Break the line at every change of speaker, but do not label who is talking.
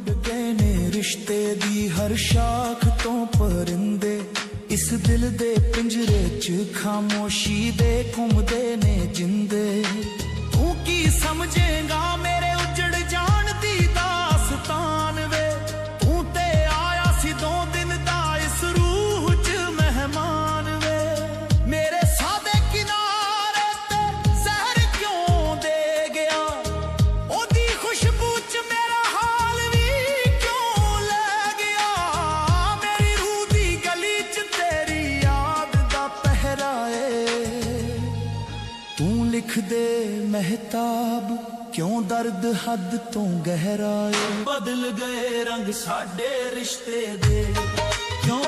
उड़दे ने रिश्ते दी हर शाख तो परिंदे, इस दिल दे पिंजरे च खामोशी दे घुमदे ने जिंदे। तू की समझेगा मेरे उजड़ जान दी दास्तान वे, तू ते आया सी 2 दिन दा इस रूह च मेहमान वे। मेरे सादे किनारे ते जहर क्यों दे गया, ओदी खुशबू च मेरा हाल भी क्यों ले गया। मेरी रूह दी गली च तेरी याद दा पहराए, तू लिख दे महताब क्यों दर्द हद तो गहराए। बदल गए रंग साडे रिश्ते दे क्यों